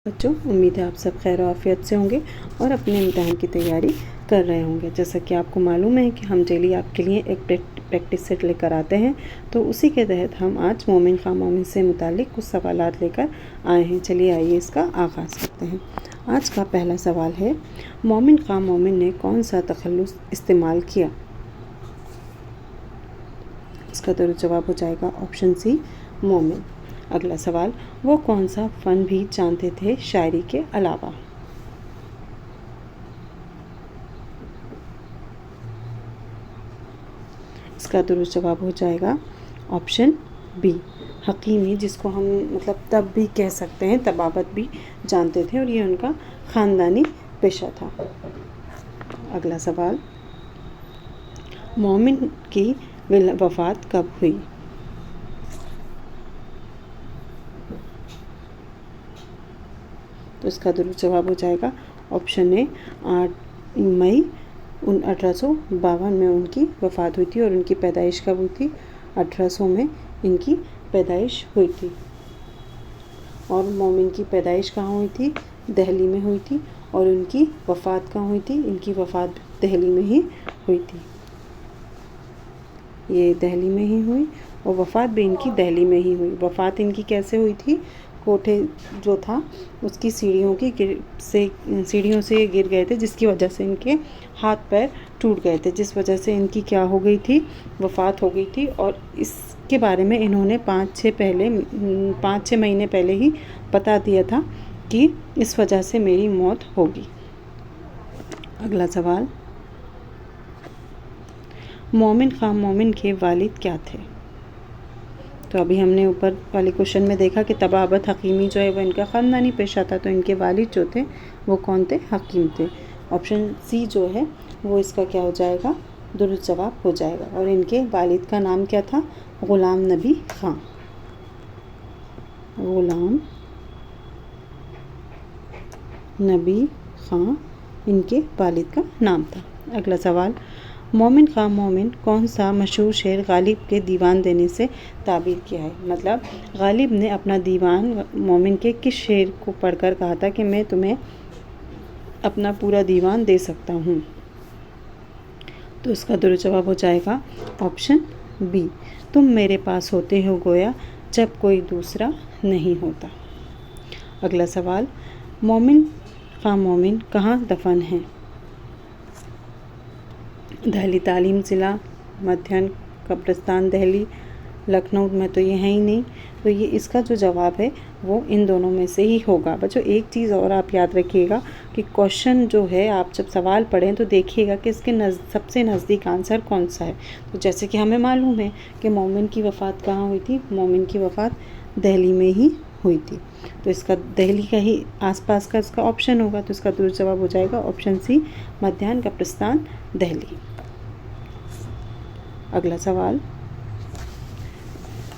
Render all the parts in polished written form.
बच्चों, उम्मीद है आप सब खैर आफियत से होंगे और अपने इम्तिहान की तैयारी कर रहे होंगे। जैसा कि आपको मालूम है कि हम डेली आपके लिए एक प्रैक्टिस सेट लेकर आते हैं, तो उसी के तहत हम आज मोमिन ख़ां मोमिन से मुतालिक कुछ सवालात लेकर आए हैं। चलिए आइए इसका आगाज़ करते हैं। आज का पहला सवाल है, मोमिन ख़ां मोमिन ने कौन सा तखल्लुस इस्तेमाल किया? इसका तो जवाब हो जाएगा ऑप्शन सी, मोमिन। अगला सवाल, वो कौन सा फ़न भी जानते थे शायरी के अलावा? इसका दुरुस्त जवाब हो जाएगा ऑप्शन बी, हकीमी, जिसको हम तब भी कह सकते हैं, तबाबत भी जानते थे और ये उनका ख़ानदानी पेशा था। अगला सवाल, मोमिन की वफ़ात कब हुई? तो इसका दुरुस्त जवाब हो जाएगा ऑप्शन ए, 8 मई 1852 में उनकी वफ़ात हुई थी। और उनकी पैदाइश कब हुई थी? 1800 में इनकी पैदाइश हुई थी। और मोमिन की पैदाइश कहाँ हुई थी? दिल्ली में हुई थी। और उनकी वफ़ात कहाँ हुई थी? इनकी वफ़ात दिल्ली में ही हुई थी। ये दिल्ली में ही हुई और वफ़ात भी इनकी दिल्ली में ही हुई। वफ़ात इनकी कैसे हुई थी? कोठे जो था उसकी सीढ़ियों से गिर गए थे, जिसकी वजह से इनके हाथ पैर टूट गए थे, जिस वजह से इनकी क्या हो गई थी? वफ़ात हो गई थी। और इसके बारे में इन्होंने 5-6 महीने पहले ही बता दिया था कि इस वजह से मेरी मौत होगी। अगला सवाल, मोमिन ख़ां मोमिन के वालिद क्या थे? तो अभी हमने ऊपर वाले क्वेश्चन में देखा कि तबाबत हकीमी जो है वो इनका ख़ानदानी पेशा था, तो इनके वालिद जो थे वो कौन थे? हकीम थे। ऑप्शन सी जो है वो इसका क्या हो जाएगा? दुरुस्त जवाब हो जाएगा। और इनके वालिद का नाम क्या था? ग़ुलाम नबी ख़ां। ग़ुलाम नबी ख़ां इनके वालिद का नाम था। अगला सवाल, मोमिन ख़ां मोमिन कौन सा मशहूर शेर गालिब के दीवान देने से ताबीर किया है? गालिब ने अपना दीवान मोमिन के किस शेर को पढ़कर कहा था कि मैं तुम्हें अपना पूरा दीवान दे सकता हूँ? तो इसका दुरुस्त जवाब हो जाएगा ऑप्शन बी, तुम मेरे पास होते हो गोया जब कोई दूसरा नहीं होता। अगला सवाल, मोमिन ख़ां मोमिन कहाँ दफन है? दिल्ली तालीम ज़िला, मध्यान कब्रिस्तान दिल्ली, लखनऊ में तो ये है ही नहीं। तो ये इसका जो जवाब है वो इन दोनों में से ही होगा। बच्चों, एक चीज़ और आप याद रखिएगा कि क्वेश्चन जो है आप जब सवाल पढ़ें तो देखिएगा कि इसके सबसे नज़दीक आंसर कौन सा है। तो जैसे कि हमें मालूम है कि मोमिन की वफ़ात कहाँ हुई थी? मोमिन की वफ़ात दिल्ली में ही हुई थी, तो इसका दिल्ली का ही आसपास का इसका ऑप्शन होगा। तो इसका दुरुस्त जवाब हो जाएगा ऑप्शन सी, मध्यान कब्रिस्तान दिल्ली। अगला सवाल,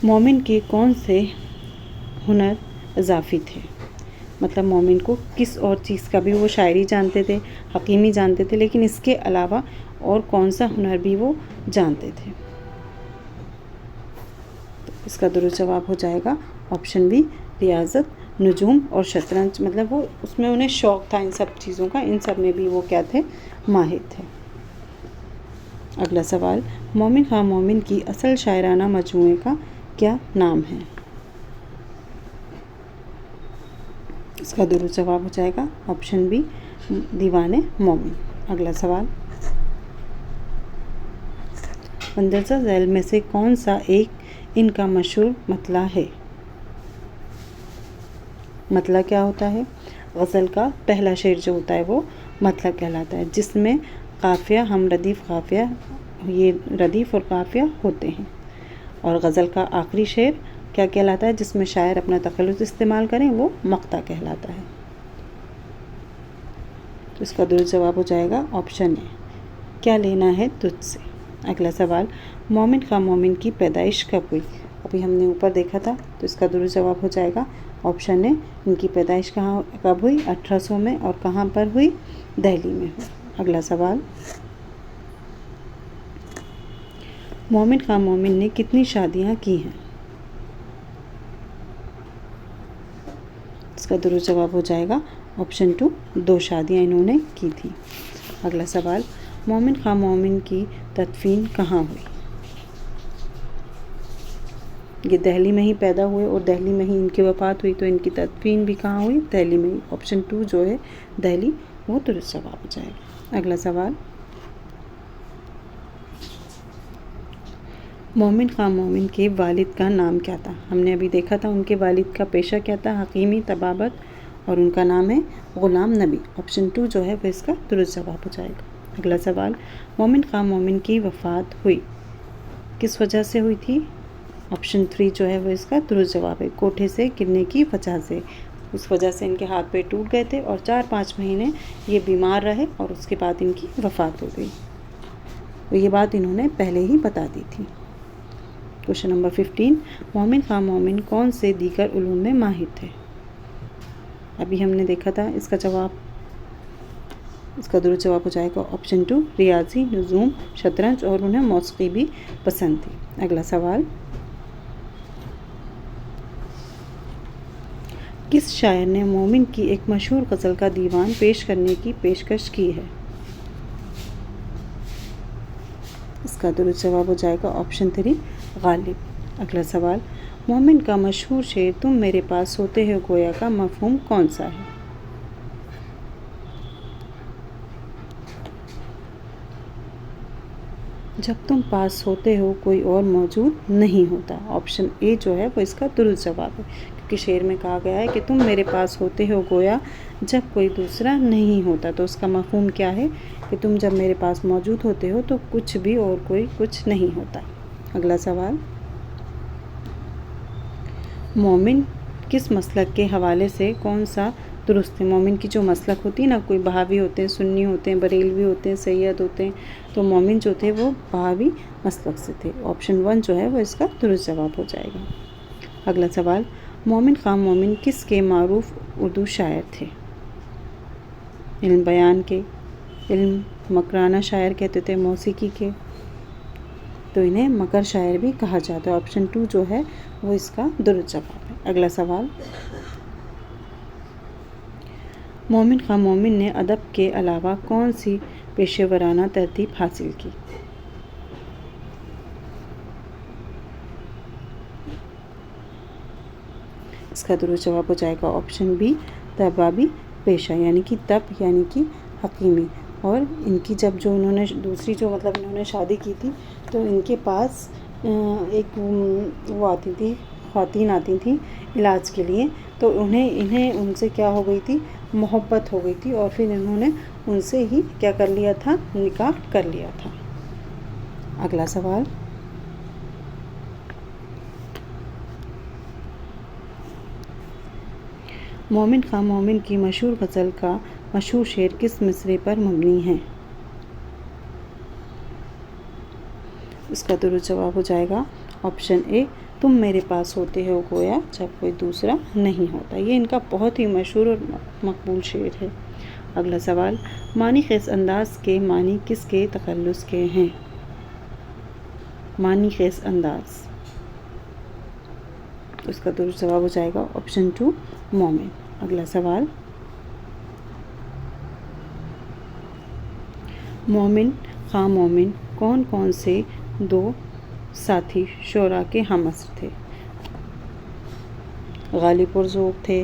मोमिन के कौन से हुनर इजाफ़ी थे? मोमिन को किस और चीज़ का भी वो शायरी जानते थे, हकीमी जानते थे, लेकिन इसके अलावा और कौन सा हुनर भी वो जानते थे? तो इसका दुरुस्त जवाब हो जाएगा ऑप्शन बी, रियाज़त, नजूम और शतरंज। वो उसमें उन्हें शौक़ था इन सब चीज़ों का, इन सब में भी वो क्या थे? माहिर थे। अगला सवाल, मोमिन ख़ां मोमिन की असल शायराना मजमूए का क्या नाम है? इसका दुरुस्त जवाब हो जाएगा ऑप्शन बी, दीवाने मोमिन। अगला सवाल, मंदरजा झैल में से कौन सा एक इनका मशहूर मतला है? मतला क्या होता है? गज़ल का पहला शेर जो होता है वो मतला कहलाता है, जिसमें काफ़िया, हम रदीफ़ काफ़िया, ये रदीफ़ और काफ़िया होते हैं। और गज़ल का आखिरी शेर क्या कहलाता है? जिसमें शायर अपना तखल्लुस इस्तेमाल करें, वो मक़ता कहलाता है। तो इसका दुरुस्त जवाब हो जाएगा ऑप्शन ए, क्या लेना है तुझसे। अगला सवाल, मोमिन ख़ां मोमिन की पैदाइश कब हुई? अभी हमने ऊपर देखा था, तो इसका दुरुस्त जवाब हो जाएगा ऑप्शन ए, इनकी पैदाइश कब हुई? 1800 में। और कहाँ पर हुई? दिल्ली में हुई। अगला सवाल, मोमिन ख़ां मोमिन ने कितनी शादियाँ की हैं? इसका दुरुस्त जवाब हो जाएगा ऑप्शन 2, 2 शादियाँ इन्होंने की थी। अगला सवाल, मोमिन खां मोमिन की तदफीन कहाँ हुई? ये दिल्ली में ही पैदा हुए और दिल्ली में ही इनकी वफ़ात हुई, तो इनकी तदफीन भी कहाँ हुई? दिल्ली में ही। ऑप्शन 2 जो है दिल्ली, वो दुरुस्त जवाब हो जाएगा। अगला सवाल, मोमिन खां मोमिन के वालिद का नाम क्या था? हमने अभी देखा था उनके वालिद का पेशा क्या था, हकीमी तबाबत, और उनका नाम है ग़ुलाम नबी। ऑप्शन 2 जो है वो इसका दुरुस्त जवाब हो जाएगा। अगला सवाल, मोमिन खां मोमिन की वफ़ात हुई किस वजह से हुई थी? ऑप्शन 3 जो है वो इसका दुरुस्त जवाब है, कोठे से गिरने की वजह से। उस वजह से इनके हाथ पैर टूट गए थे और 4-5 महीने ये बीमार रहे और उसके बाद इनकी वफ़ात हो गई। तो ये बात इन्होंने पहले ही बता दी थी। क्वेश्चन नंबर 15, मोमिन खां मोमिन कौन से दीगर उलूम में माहिर थे? अभी हमने देखा था इसका जवाब, इसका दुरुस्त जवाब हो जाएगा ऑप्शन 2, रियाजी, नजूम, शतरंज, और उन्हें मौसीकी भी पसंद थी। अगला सवाल, किस शायर ने मोमिन की एक मशहूर गज़ल का दीवान पेश करने की पेशकश की है? इसका दुरुस्त जवाब हो जाएगा ऑप्शन 3, गालिब। अगला सवाल, मोमिन का मशहूर शेर तुम मेरे पास होते हो गोया का मफ़हूम कौन सा है? जब तुम पास होते हो कोई और मौजूद नहीं होता। ऑप्शन ए जो है वो इसका दुरुस्त जवाब है, क्योंकि शेर में कहा गया है कि तुम मेरे पास होते हो गोया जब कोई दूसरा नहीं होता, तो उसका मफ़हूम क्या है कि तुम जब मेरे पास मौजूद होते हो तो कुछ भी और कोई कुछ नहीं होता। अगला सवाल, मोमिन किस मसलक के हवाले से कौन सा दुरुस्त है? मोमिन की जो मसलक होती है ना, कोई बहावी होते हैं, सुन्नी होते हैं, बरेलवी होते हैं, सैयद होते हैं, तो मोमिन जो थे वो बहावी मसलक से थे। ऑप्शन 1 जो है वो इसका दुरुस्त जवाब हो जाएगा। अगला सवाल, मोमिन खां मोमिन किसके मारूफ उर्दू शायर थे? इल्म बयान के, इल्म मकराना शायर कहते थे, मौसीकी के, तो इन्हें मकर शायर भी कहा जाता है। ऑप्शन 2 जो है वो इसका दुरुस्त जवाब है। अगला सवाल, मोमिन खां मोमिन ने अदब के अलावा कौन सी पेशेवराना तरतीब हासिल की? इसका दुरुस्त जवाब हो जाएगा ऑप्शन बी, तबाबी पेशा, यानी कि तब यानी कि हकीमी। और इनकी जब जो इन्होंने दूसरी जो मतलब इन्होंने शादी की थी, तो इनके पास एक वो आती थी, ख़वातीन आती थी इलाज के लिए, तो इन्हें उनसे क्या हो गई थी, मोहब्बत हो गई थी, और फिर इन्होंने उनसे ही क्या कर लिया था, निकाह कर लिया था। अगला सवाल, मोमिन खां मोमिन की मशहूर गज़ल का मशहूर शेर किस मिसरे पर मबनी है? इसका दुरुस्त जवाब हो जाएगा ऑप्शन ए, तुम मेरे पास होते हो गोया जब कोई दूसरा नहीं होता। ये इनका बहुत ही मशहूर और मकबूल शेर है। अगला सवाल, मानी ख़ेस अंदाज के मानी किसके तखल्लुस के हैं? मानी ख़ेस अंदाज, उसका दुरुस्त जवाब हो जाएगा ऑप्शन 2, मोमिन। अगला सवाल, मोमिन खां मोमिन कौन कौन से 2 साथी शोरा के हमअस्र थे? गालिब और ज़ोक थे,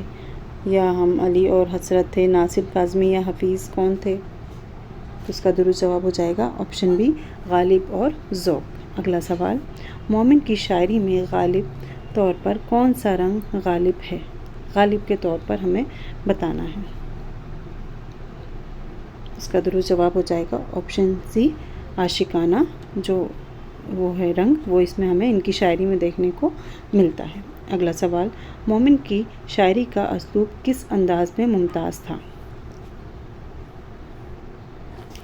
या हम अली और हसरत थे, नासिर काज़मी या हफीज़, कौन थे? तो इसका दुरुस्त जवाब हो जाएगा ऑप्शन बी, गालिब और ज़ोक। अगला सवाल, मोमिन की शायरी में गालिब तौर पर कौन सा रंग गालिब है? गालिब के तौर पर हमें बताना है। इसका दुरुस्त जवाब हो जाएगा ऑप्शन सी, आशिकाना, जो वो है रंग, वो इसमें हमें इनकी शायरी में देखने को मिलता है। अगला सवाल, मोमिन की शायरी का असलूब किस अंदाज में मुमताज़ था?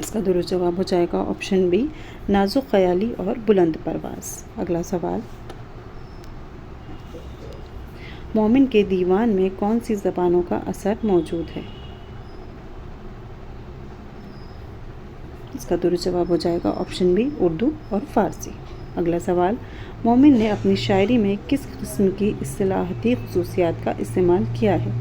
इसका दुरुस्त जवाब हो जाएगा ऑप्शन बी, नाजुक ख्याली और बुलंद परवाज़। अगला सवाल, मोमिन के दीवान में कौन सी ज़बानों का असर मौजूद है? इसका दुरुस्त जवाब हो जाएगा ऑप्शन बी, उर्दू और फ़ारसी। अगला सवाल, मोमिन ने अपनी शायरी में किस किस्म की इस्तिलाहाती ख़ुसूसियात का इस्तेमाल किया है?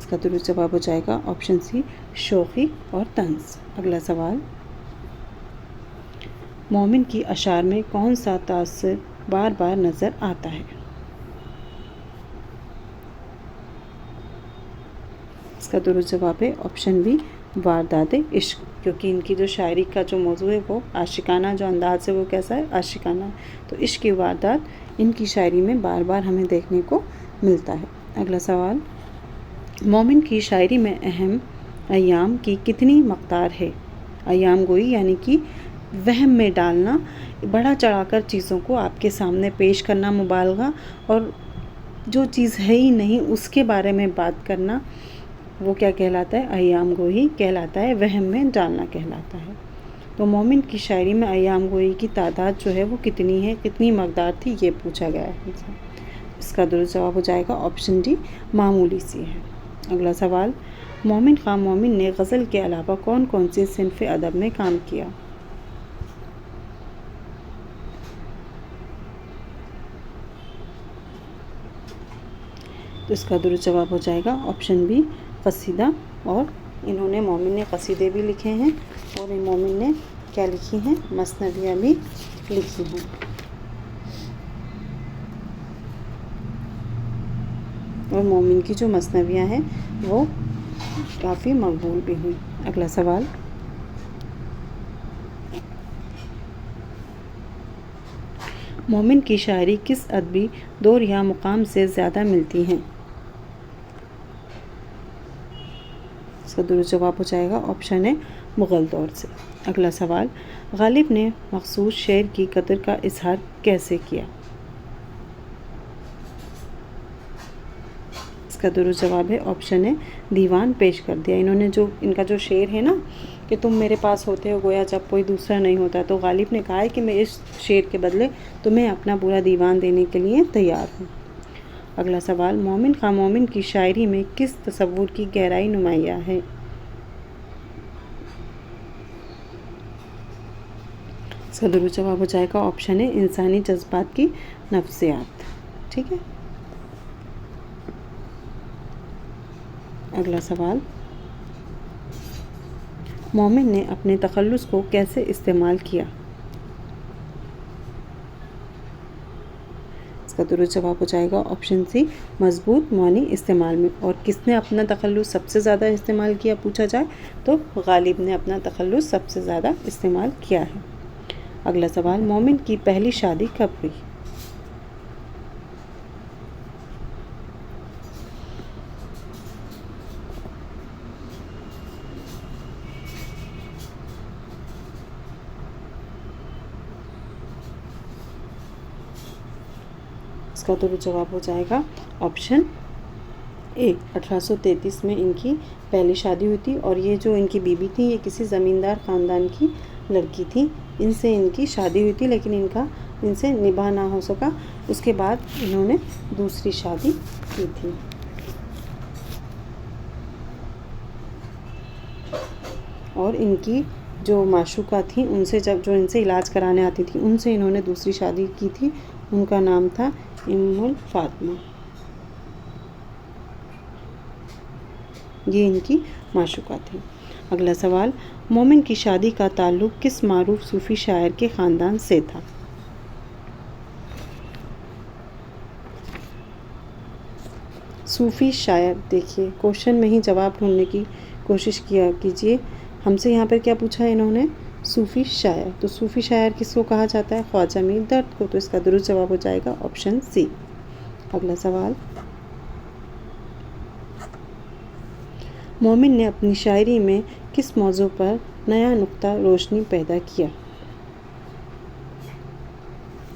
इसका दुरुस्त जवाब हो जाएगा ऑप्शन सी, शौक़ी और तंज़। अगला सवाल, मोमिन की अशार में कौन सा तासर बार बार नज़र आता है? इसका दुरुस्त जवाब है ऑप्शन बी, वारदात इश्क, क्योंकि इनकी जो शायरी का जो मौजू है वो आशिकाना, जो अंदाज़ है वो कैसा है, आशिकाना। तो इश्क की वारदात इनकी शायरी में बार बार हमें देखने को मिलता है। अगला सवाल, मोमिन की शायरी में अहम अय्याम की कितनी मक़दार है? अय्याम गोई यानी कि वहम में डालना, बढ़ा चढ़ाकर चीज़ों को आपके सामने पेश करना, मुबालगा, और जो चीज़ है ही नहीं उसके बारे में बात करना, वो क्या कहलाता है? अय्याम गोई कहलाता है, वहम में डालना कहलाता है। तो मोमिन की शायरी में अय्याम गोई की तादाद जो है वो कितनी है, कितनी मक़दार थी, ये पूछा गया है। इसका दुरुस्त जवाब हो जाएगा ऑप्शन डी, मामूली सी है। अगला सवाल, मोमिन ख़ां मोमिन ने गज़ल के अलावा कौन कौन सी सिन्फ़ अदब में काम किया? तो इसका दुरुस्त जवाब हो जाएगा ऑप्शन बी, क़सीदा। और इन्होंने, मोमिन ने क़सीदे भी लिखे हैं और इन मोमिन ने क्या लिखी हैं? मसनवियाँ भी लिखी हैं। और मोमिन की जो मसनवियाँ हैं वो काफ़ी मकबूल भी हुई। अगला सवाल, मोमिन की शायरी किस अदबी दौर या मुकाम से ज़्यादा मिलती हैं? इसका दुरुस्त जवाब हो जाएगा ऑप्शन है, मुग़ल दौर से। अगला सवाल, गालिब ने मखसूस शेर की कदर का इजहार कैसे किया? इसका दुरुस्त जवाब है ऑप्शन है, दीवान पेश कर दिया। इन्होंने जो इनका जो शेर है ना कि तुम मेरे पास होते हो गोया जब कोई दूसरा नहीं होता, तो गालिब ने कहा है कि मैं इस शेर के बदले तुम्हें अपना पूरा दीवान देने के लिए तैयार हूँ। अगला सवाल, मोमिन ख़ां मोमिन की शायरी में किस तसव्वुर की गहराई नुमाया है? इसका दुरुस्त जवाब हो जाएगा ऑप्शन है, इंसानी जज्बात की नफ्सियात। ठीक है। अगला सवाल, मोमिन ने अपने तखल्लुस को कैसे इस्तेमाल किया? इसका दुरुस्त जवाब हो जाएगा ऑप्शन सी, मजबूत मौनी इस्तेमाल में। और किसने अपना तखल्लुस सबसे ज़्यादा इस्तेमाल किया पूछा जाए तो गालिब ने अपना तखल्लुस सबसे ज़्यादा इस्तेमाल किया है। अगला सवाल, मोमिन की पहली शादी कब हुई? इसका दुरुस्त जवाब हो जाएगा ऑप्शन ए, 1833 में इनकी पहली शादी हुई थी। और ये जो इनकी बीबी थी ये किसी ज़मींदार ख़ानदान की लड़की थी, इनसे इनकी शादी हुई थी लेकिन इनसे निभा ना हो सका। उसके बाद इन्होंने दूसरी शादी की थी। और इनकी जो माशूका थी उनसे, जब जो इनसे इलाज कराने आती थी उनसे इन्होंने दूसरी शादी की थी, उनका नाम था उम्मुल फातिमा। ये इनकी माशूका थी। अगला सवाल, मोमिन की शादी का ताल्लुक़ किस मारूफ सूफ़ी शायर के ख़ानदान से था? सूफ़ी शायर, देखिए क्वेश्चन में ही जवाब ढूंढने की कोशिश किया कीजिए। हमसे यहाँ पर क्या पूछा है इन्होंने? सूफ़ी शायर। तो सूफ़ी शायर किसको कहा जाता है? ख्वाजा मीर दर्द को। तो इसका दुरुस्त जवाब हो जाएगा ऑप्शन सी। अगला सवाल, मोमिन ने अपनी शायरी में किस मौजू पर नया नुक्ता रोशनी पैदा किया?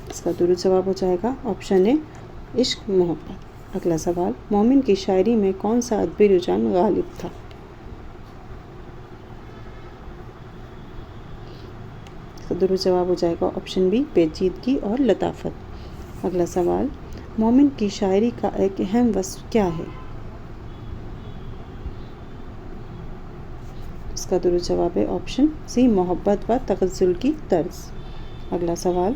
इसका दुरुस्त जवाब हो जाएगा ऑप्शन ए, इश्क मोहब्बत। अगला सवाल, मोमिन की शायरी में कौन सा अदबी रुझान गालिब था? इसका दुरुस्त जवाब हो जाएगा ऑप्शन बी, पेचीदगी और लताफत। अगला सवाल, मोमिन की शायरी का एक अहम वस्फ़ क्या है? इसका दुरुस्त जवाब है ऑप्शन सी, मोहब्बत व तगज़्ज़ुल की तर्ज। अगला सवाल,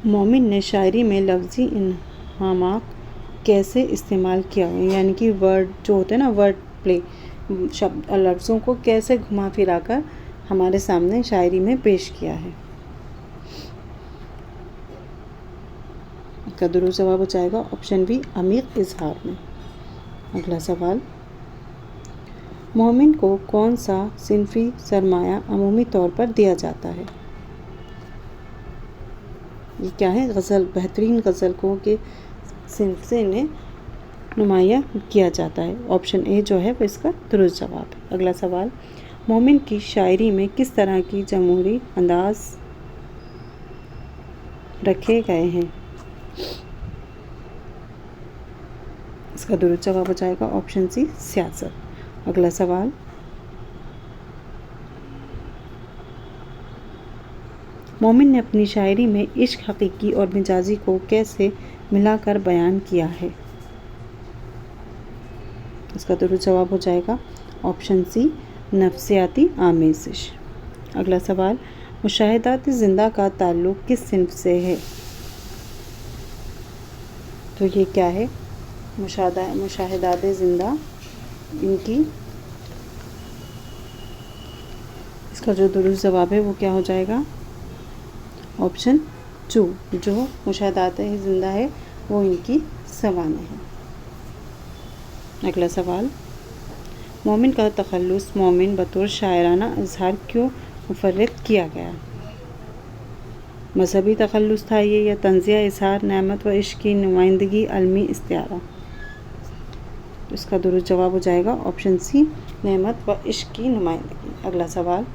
मोमिन ने शायरी में लफ्ज़ी हामाक कैसे इस्तेमाल किया है, यानी कि वर्ड जो होते हैं ना, वर्ड प्ले, शब्द लफ्ज़ों को कैसे घुमा फिरा कर हमारे सामने शायरी में पेश किया है। इसका दुरुस्त जवाब हो जाएगा ऑप्शन बी, अमीर इजहार में। अगला सवाल, मोमिन को कौन सा सिनफी सरमाया अमूमी तौर पर दिया जाता है? ये क्या है? गज़ल, बेहतरीन गज़लकों के सिनफ से इन्हें नुमाया किया जाता है। ऑप्शन ए जो है वो इसका दुरुस्त जवाब है। अगला सवाल, मोमिन की शायरी में किस तरह की जमहूरी अंदाज रखे गए हैं? इसका दुरुस्त जवाब हो जाएगा ऑप्शन सी, सियासत। अगला सवाल, मोमिन ने अपनी शायरी में इश्क, हकीकी और मिजाजी को कैसे मिलाकर बयान किया है? इसका दुरुस्त जवाब हो जाएगा ऑप्शन सी, नफ्सियाती आमेज़िश। अगला सवाल, मुशाहिदात ज़िंदा का ताल्लुक़ किस सिन्फ से है? तो ये क्या है? मुशाहिदात ज़िंदा, इनकी इसका जो दुरुस्त जवाब है वो क्या हो जाएगा? ऑप्शन टू, जो मुशाहिदात ज़िंदा है वो इनकी सवानें हैं। अगला सवाल, मोमिन का तखल्लुस मोमिन बतौर शायराना इजहार क्यों मुफर्रद किया गया? मजहबी तखल्लुस था ये, या तंज़िया, इजहार, नेमत व इश्क की नुमाइंदगी, अलमी इस्तिआरा? तो इसका दुरुस्त जवाब हो जाएगा ऑप्शन सी, नेमत व इश्क की नुमाइंदगी। अगला सवाल,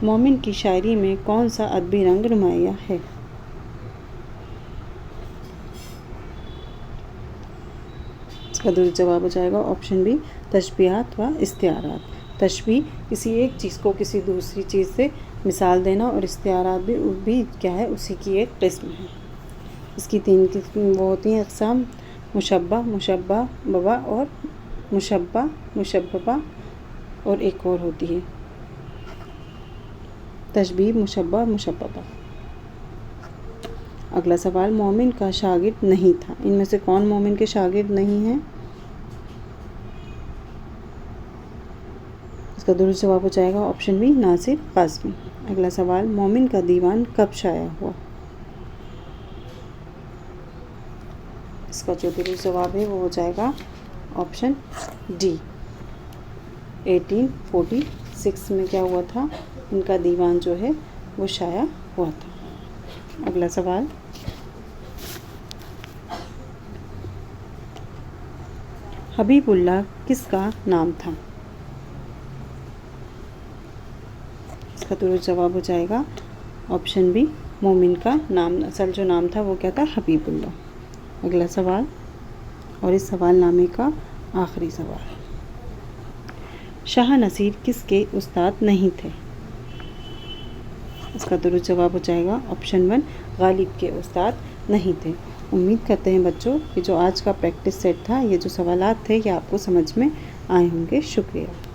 मोमिन की शायरी में कौन सा अदबी रंग नुमाया है? इसका दुरुस्त जवाब हो जाएगा ऑप्शन बी, तशबीहात व इस्तिआरात। तशबीह किसी एक चीज़ को किसी दूसरी चीज़ से मिसाल देना, और इस्तिआरात भी क्या है, उसी की एक किस्म है। इसकी तीन किस्म वो होती हैं अक़साम, मुशब्बा, मुशब्बा और मुशब्बा और एक और होती है तशबीह, मुशब्बा, मुशब्बा। अगला सवाल, मोमिन का शागिर्द नहीं था, इनमें से कौन मोमिन के शागिर्द नहीं है? इसका दुरुस्त जवाब हो जाएगा ऑप्शन बी, नासिर काज़मी। अगला सवाल, मोमिन का दीवान कब शाया हुआ? इसका जो दुरुस्त जवाब है वो हो जाएगा ऑप्शन डी, 1846 में क्या हुआ था, इनका दीवान जो है वो शाया हुआ था। अगला सवाल, हबीबुल्लाह किसका नाम था? इसका दुरुस्त जवाब हो जाएगा ऑप्शन बी, मोमिन का नाम, असल जो नाम था वो क्या था, हबीबुल्लाह। अगला सवाल, और इस सवालनामे का आखिरी सवाल, शाह नसीर किसके उस्ताद नहीं थे? इसका दुरुस्त जवाब हो जाएगा ऑप्शन 1, गालिब के उस्ताद नहीं थे। उम्मीद करते हैं बच्चों कि जो आज का प्रैक्टिस सेट था, ये जो सवालात थे ये आपको समझ में आए होंगे। शुक्रिया।